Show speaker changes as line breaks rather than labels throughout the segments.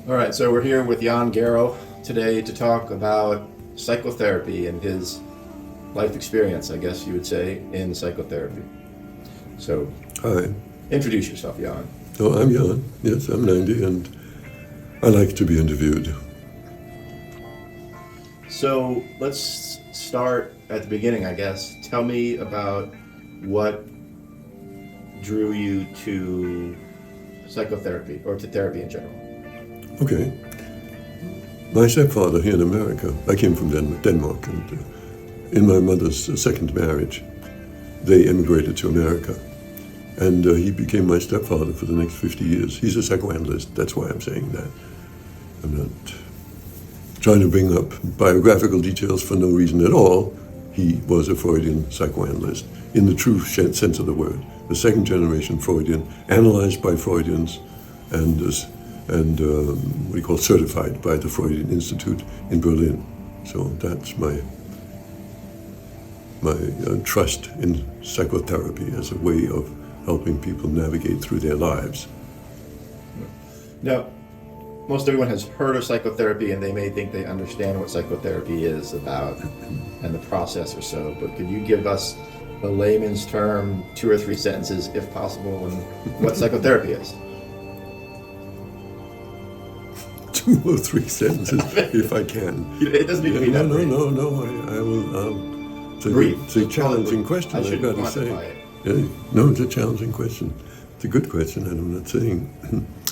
All right, so we're here with Jan Garrow today to talk about psychotherapy and his life experience, I guess you would say, in psychotherapy. So,
Hi.
introduce yourself, Jan.
Oh, I'm Jan. Yes, I'm 90, and I like to be interviewed.
So, let's start at the beginning, I guess. Tell me about what drew you to psychotherapy, or to therapy in general.
Okay. My stepfather here in America, I came from Denmark, and in my mother's second marriage, they immigrated to America. And he became my stepfather for the next 50 years. He's a psychoanalyst, that's why I'm saying that. I'm not trying to bring up biographical details for no reason at all. He was a Freudian psychoanalyst, in the true sense of the word. The second generation Freudian, analyzed by Freudians, and what we call certified by the Freudian Institute in Berlin. So that's my trust in psychotherapy as a way of helping people navigate through their lives.
Now, most everyone has heard of psychotherapy and they may think they understand what psychotherapy is about and the process or so, but could you give us a layman's term, 2 or 3 sentences if possible, on what psychotherapy is?
2 or 3 sentences, if I can.
It doesn't need to be that brief.
No, I will. It's a challenging question, I've got to say. No, it's a challenging question. It's a good question, and I'm not saying.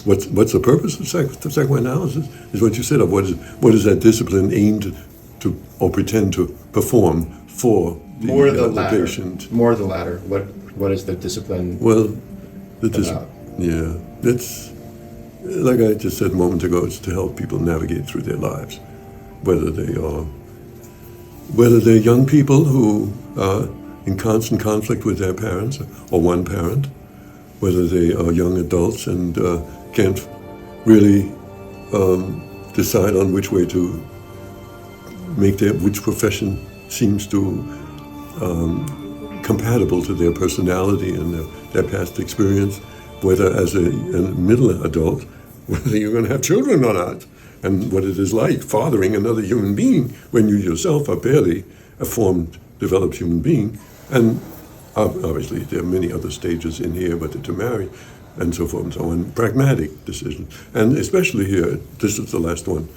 What's the purpose of psychoanalysis? Is what you said of what is that discipline aimed to or pretend to perform for the patient?
More the latter. What is the discipline?
Well, it's like I just said a moment ago. It's to help people navigate through their lives, whether they're young people who are in constant conflict with their parents or one parent, whether they are young adults and can't really decide on which way to make which profession seems to compatible to their personality and their past experience, whether as a middle adult, whether you're going to have children or not, and what it is like fathering another human being when you yourself are barely a formed, developed human being. And obviously there are many other stages in here, but to marry and so forth and so on, pragmatic decisions. And especially here, this is the last one,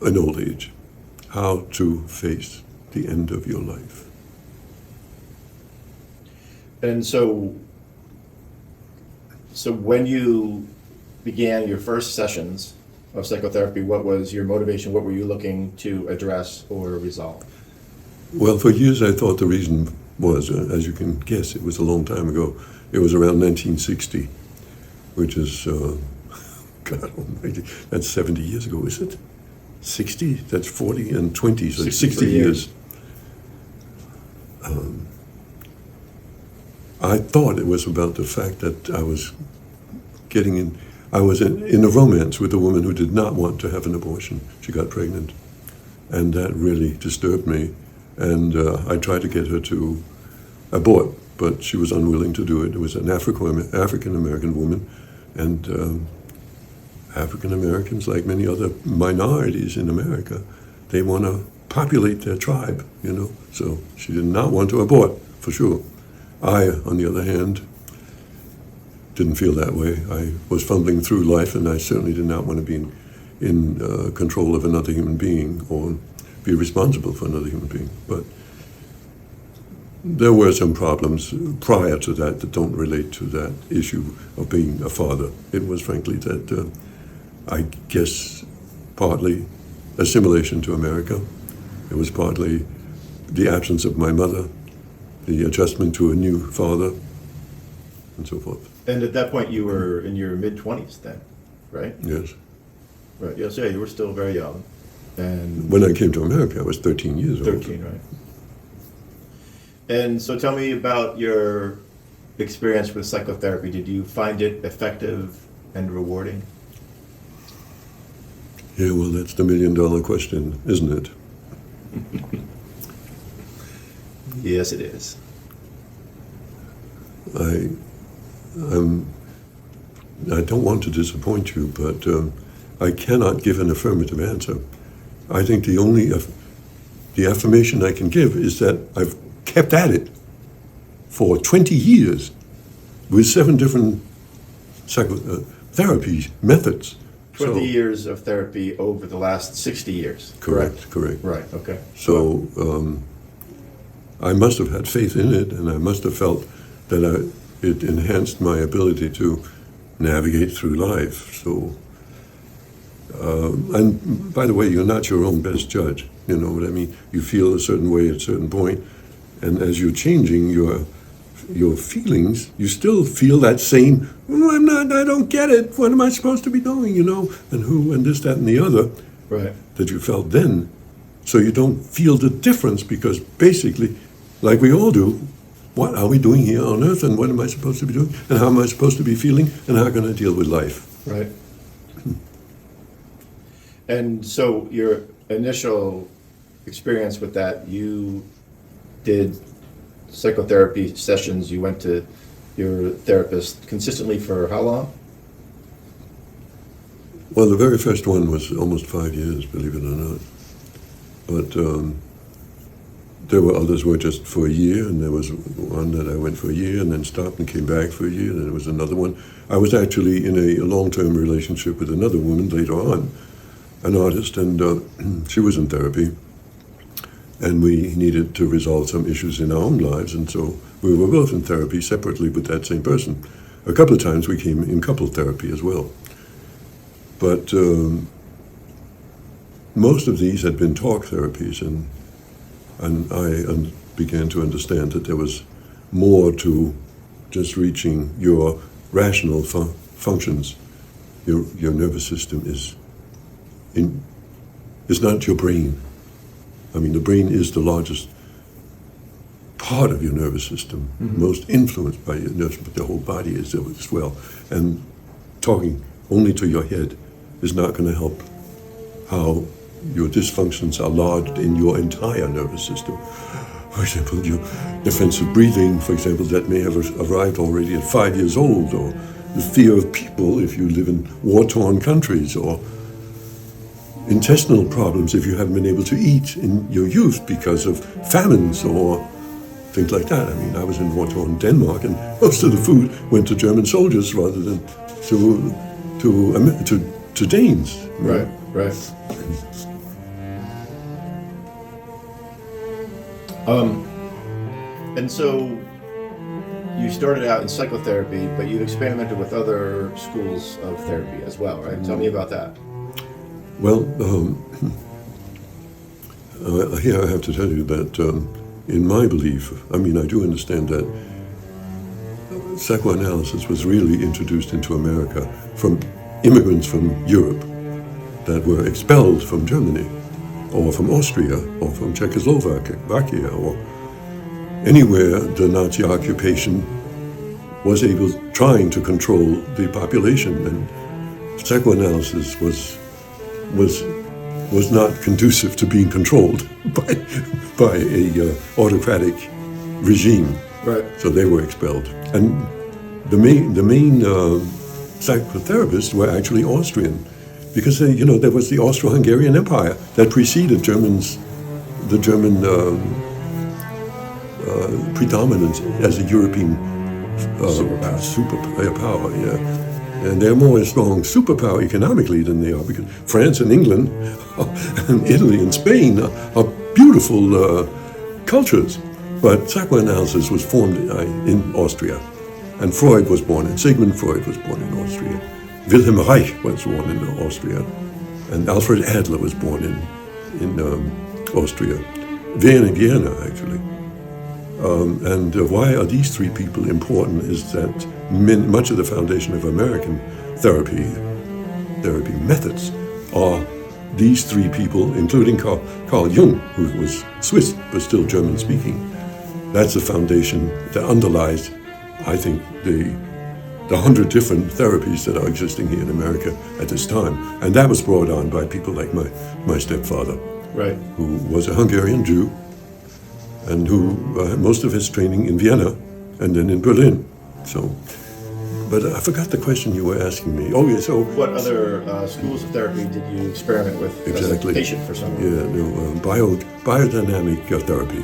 in old age, how to face the end of your life.
And so when you began your first sessions of psychotherapy, what was your motivation? What were you looking to address or resolve?
Well, for years I thought the reason was, as you can guess, it was a long time ago. It was around 1960, which is, God almighty, that's 70 years ago, is it? 60? That's 40 and 20, so 60 years. I thought it was about the fact that I was in a romance with a woman who did not want to have an abortion. She got pregnant, and that really disturbed me. And I tried to get her to abort, but she was unwilling to do it. It was an African-American woman, and African-Americans, like many other minorities in America, they want to populate their tribe, So she did not want to abort, for sure. I, on the other hand, didn't feel that way. I was fumbling through life, and I certainly did not want to be in control of another human being or be responsible for another human being. But there were some problems prior to that don't relate to that issue of being a father. It was frankly that I guess partly assimilation to America. It was partly the absence of my mother, the adjustment to a new father, and so forth.
And at that point you were in your mid-20s then, right?
Yes.
Right, yes, yeah, you were still very young. And
when I came to America, I was 13 years old.
13, right. And so tell me about your experience with psychotherapy. Did you find it effective and rewarding?
Yeah, well, that's the $1,000,000 question, isn't it?
Yes, it is.
I don't want to disappoint you, but I cannot give an affirmative answer. I think the only the affirmation I can give is that I've kept at it for 20 years with 7 different therapy methods.
20 years of therapy over the last 60 years.
Correct.
Right, okay.
So I must have had faith in it, and I must have felt that it enhanced my ability to navigate through life. So, and by the way, you're not your own best judge. You know what I mean? You feel a certain way at a certain point, and as you're changing your feelings, you still feel that same, I don't get it, what am I supposed to be doing, you know, and this, that, and the other,
Right.
that you felt then. So you don't feel the difference, because basically, like we all do, what are we doing here on earth, and what am I supposed to be doing, and how am I supposed to be feeling, and how can I deal with life?
Right. And so your initial experience with that, you did psychotherapy sessions, you went to your therapist consistently for how long?
Well, the very first one was almost 5 years, believe it or not. But there were others who were just for a year, and there was one that I went for a year and then stopped and came back for a year, and there was another one. I was actually in a long-term relationship with another woman later on, an artist, and she was in therapy. And we needed to resolve some issues in our own lives, and so we were both in therapy separately with that same person. A couple of times we came in couple therapy as well. But most of these had been talk therapies, and I began to understand that there was more to just reaching your rational functions. Your nervous system is not your brain. I mean, the brain is the largest part of your nervous system, most influenced by your nerves, but the whole body is as well. And talking only to your head is not going to help how your dysfunctions are lodged in your entire nervous system. For example, your defensive breathing, for example, that may have arrived already at 5 years old, or the fear of people if you live in war-torn countries, or intestinal problems if you haven't been able to eat in your youth because of famines or things like that. I mean, I was in war-torn Denmark, and most of the food went to German soldiers rather than to Danes.
Right. And so you started out in psychotherapy, but you experimented with other schools of therapy as well, right? Tell me about that.
Well, here I have to tell you that in my belief, I mean, I do understand that psychoanalysis was really introduced into America from immigrants from Europe that were expelled from Germany, or from Austria, or from Czechoslovakia, or anywhere the Nazi occupation was trying to control the population, and psychoanalysis was not conducive to being controlled by a autocratic regime.
Right.
So they were expelled, and the main psychotherapists were actually Austrian, because there was the Austro-Hungarian Empire that preceded the German predominance as a European superpower. Yeah. And they're more a strong superpower economically than they are, because France and England and Italy and Spain are beautiful cultures. But psychoanalysis was formed in Austria, and Freud was born, and Sigmund Freud was born in Austria. Wilhelm Reich was born in Austria, and Alfred Adler was born in Austria. Vienna, actually. And why are these three people important is that much of the foundation of American therapy methods are these three people, including Carl Jung, who was Swiss but still German-speaking. That's the foundation that underlies, I think, the 100 different therapies that are existing here in America at this time. And that was brought on by people like my stepfather,
Right.
who was a Hungarian Jew, and who had most of his training in Vienna and then in Berlin. So But I forgot the question you were asking me. Oh, yeah, so...
What other schools of therapy did you experiment with
Exactly.
as a patient for someone?
Yeah, no, biodynamic therapy.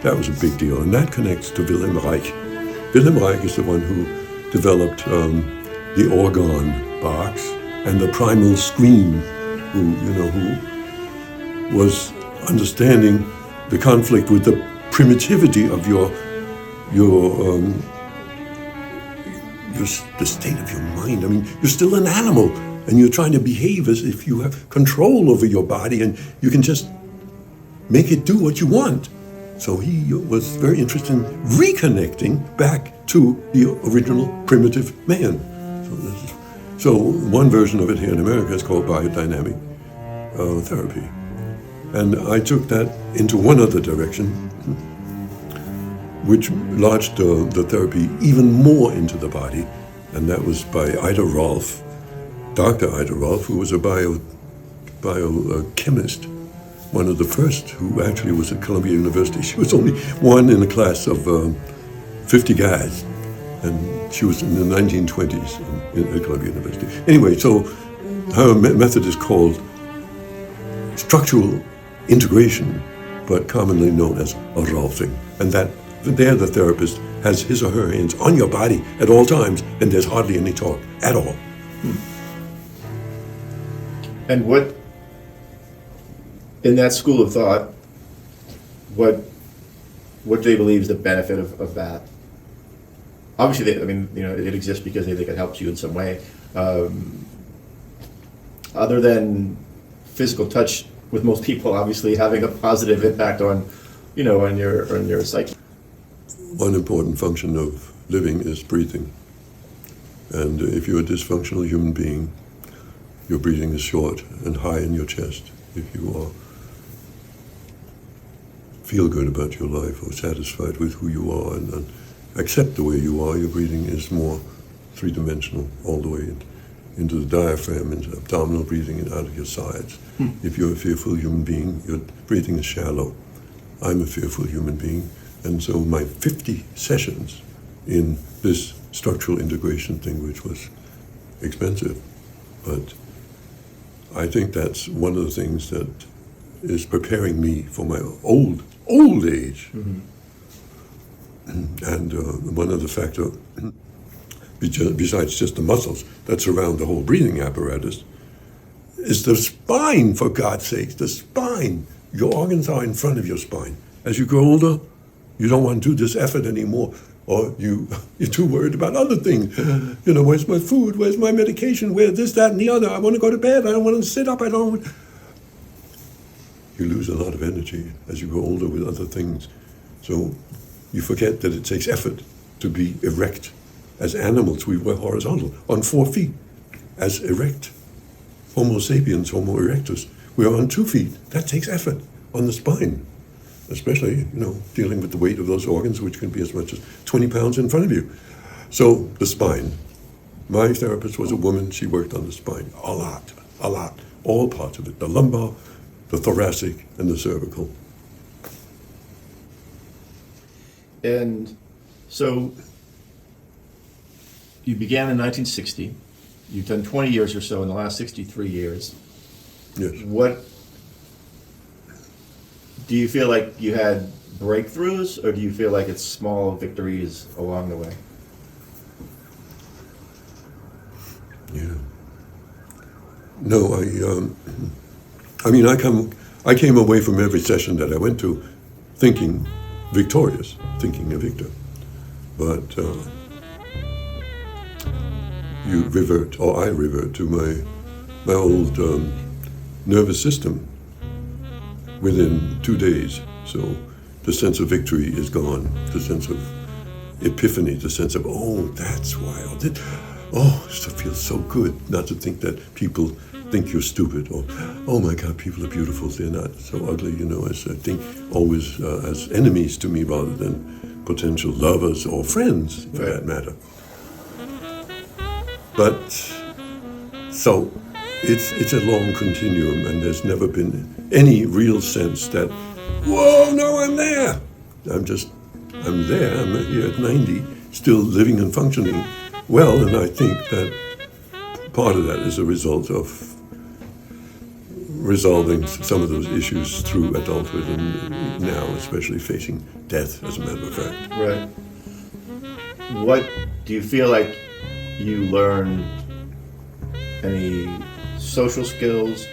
That was a big deal, and that connects to Wilhelm Reich. Wilhelm Reich is the one who developed the organ box and the primal scream, who was understanding the conflict with the primitivity of the state of your mind. I mean, you're still an animal, and you're trying to behave as if you have control over your body, and you can just make it do what you want. So he was very interested in reconnecting back to the original primitive man. So one version of it here in America is called biodynamic therapy. And I took that into one other direction, which launched the therapy even more into the body, and that was by Ida Rolf, Dr. Ida Rolf, who was a biochemist, one of the first who actually was at Columbia University. She was only one in a class of 50 guys, and she was in the 1920s at Columbia University. Anyway, so her method is called structural integration, but commonly known as Rolfing, and that there the therapist has his or her hands on your body at all times, and there's hardly any talk at all.
And what, in that school of thought, what do they believe is the benefit of that? Obviously, it exists because they think it helps you in some way. Other than physical touch, with most people obviously having a positive impact on your psyche.
One important function of living is breathing. And if you're a dysfunctional human being, your breathing is short and high in your chest. If you feel good about your life or satisfied with who you are and accept the way you are, your breathing is more three-dimensional all the way into the diaphragm, into abdominal breathing and out of your sides. If you're a fearful human being, your breathing is shallow. I'm a fearful human being. And so my 50 sessions in this structural integration thing, which was expensive, but I think that's one of the things that is preparing me for my old age. Mm-hmm. And one other factor, besides just the muscles that surround the whole breathing apparatus, is the spine, for God's sake, the spine. Your organs are in front of your spine. As you grow older, you don't want to do this effort anymore, or you're too worried about other things. Where's my food? Where's my medication? Where's this, that, and the other? I want to go to bed. I don't want to sit up. You lose a lot of energy as you grow older with other things. So you forget that it takes effort to be erect. As animals, we were horizontal, on 4 feet, as erect. Homo sapiens, Homo erectus, we are on 2 feet. That takes effort on the spine. Especially, dealing with the weight of those organs, which can be as much as 20 pounds in front of you. So the spine. My therapist was a woman. She worked on the spine a lot, all parts of it, the lumbar, the thoracic, and the cervical.
And so you began in 1960. You've done 20 years or so in the last 63 years.
Yes.
What do you feel like you had breakthroughs, or do you feel like it's small victories along the way?
Yeah. No, I came away from every session that I went to thinking victorious, thinking a victor. But I revert to my old nervous system within 2 days. So the sense of victory is gone. The sense of epiphany, the sense of, that's why I did. It feels so good not to think that people think you're stupid, or, oh my God, people are beautiful. They're not so ugly, as I think always as enemies to me rather than potential lovers or friends, for that matter. But so it's a long continuum, and there's never been any real sense that, whoa, no, I'm there. I'm there. I'm here at 90, still living and functioning, Well, and I think that part of that is a result of resolving some of those issues through adulthood and now especially facing death, as a matter of fact.
Right. What do you feel like you learned? Any social skills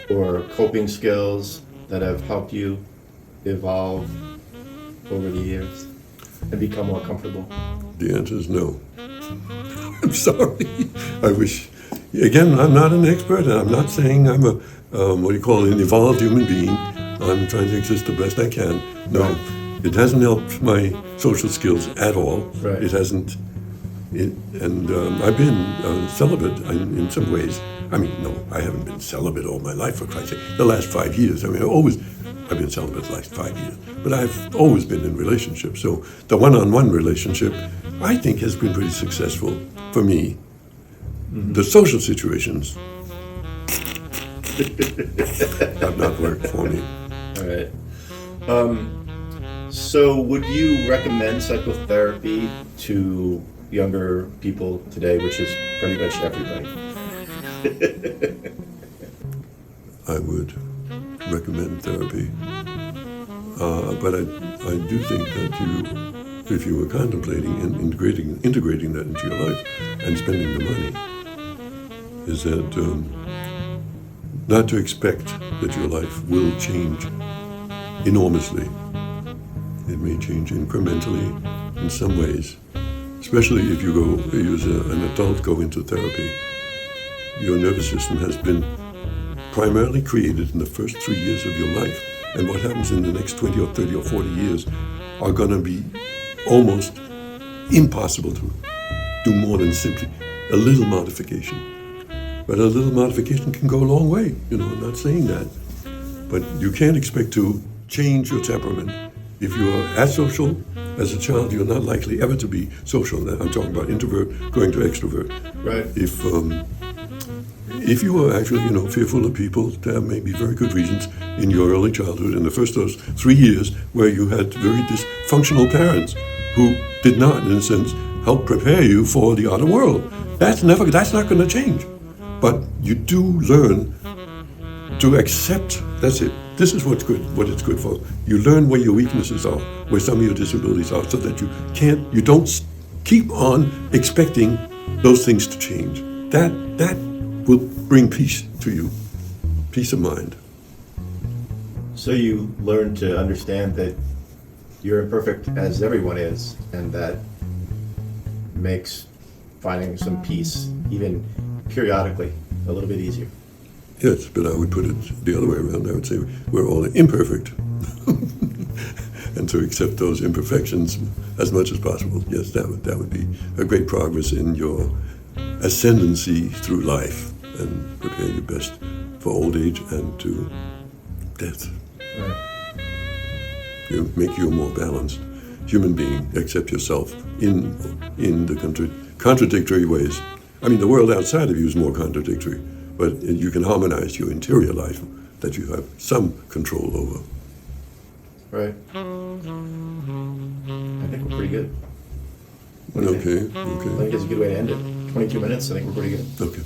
or coping skills that have helped you evolve over the years and become more comfortable?
The answer is no. I'm sorry. I wish. Again, I'm not an expert, and I'm not saying I'm a an evolved human being. I'm trying to exist the best I can. No, it hasn't helped my social skills at all.
Right.
It hasn't. I've been celibate in some ways. I mean, no, I haven't been celibate all my life, for Christ's sake. The last 5 years. I mean, I've been celibate the last 5 years. But I've always been in relationships. So the one-on-one relationship, I think, has been pretty successful for me. Mm-hmm. The social situations have not worked for me.
All right. So would you recommend psychotherapy to younger people today, which is pretty much everybody?
I would recommend therapy, but I do think that if you were contemplating and integrating that into your life and spending the money, is that not to expect that your life will change enormously. It may change incrementally in some ways, especially if you as an adult go into therapy. Your nervous system has been primarily created in the first 3 years of your life, and what happens in the next 20 or 30 or 40 years are going to be almost impossible to do more than simply a little modification. But a little modification can go a long way, I'm not saying that. But you can't expect to change your temperament. If you are asocial as a child, you're not likely ever to be social. I'm talking about introvert going to extrovert.
Right.
If you are actually, fearful of people, there may be very good reasons in your early childhood, in the first those 3 years, where you had very dysfunctional parents who did not, in a sense, help prepare you for the outer world. That's not going to change. But you do learn to accept. That's it. This is what it's good for. You learn where your weaknesses are, where some of your disabilities are, so that you don't keep on expecting those things to change. That will bring peace to you, peace of mind.
So you learn to understand that you're imperfect as everyone is, and that makes finding some peace, even periodically, a little bit easier.
Yes, but I would put it the other way around. I would say we're all imperfect. And to accept those imperfections as much as possible. Yes, that would be a great progress in your ascendancy through life and prepare you best for old age and to death.
Right.
You make you a more balanced human being. Accept yourself in the contradictory ways. I mean, the world outside of you is more contradictory, but you can harmonize your interior life that you have some control over.
Right. I think we're pretty good. What do you think? I
Okay.
think it's a good way to end it. 22 minutes, I think we're pretty good.
Okay.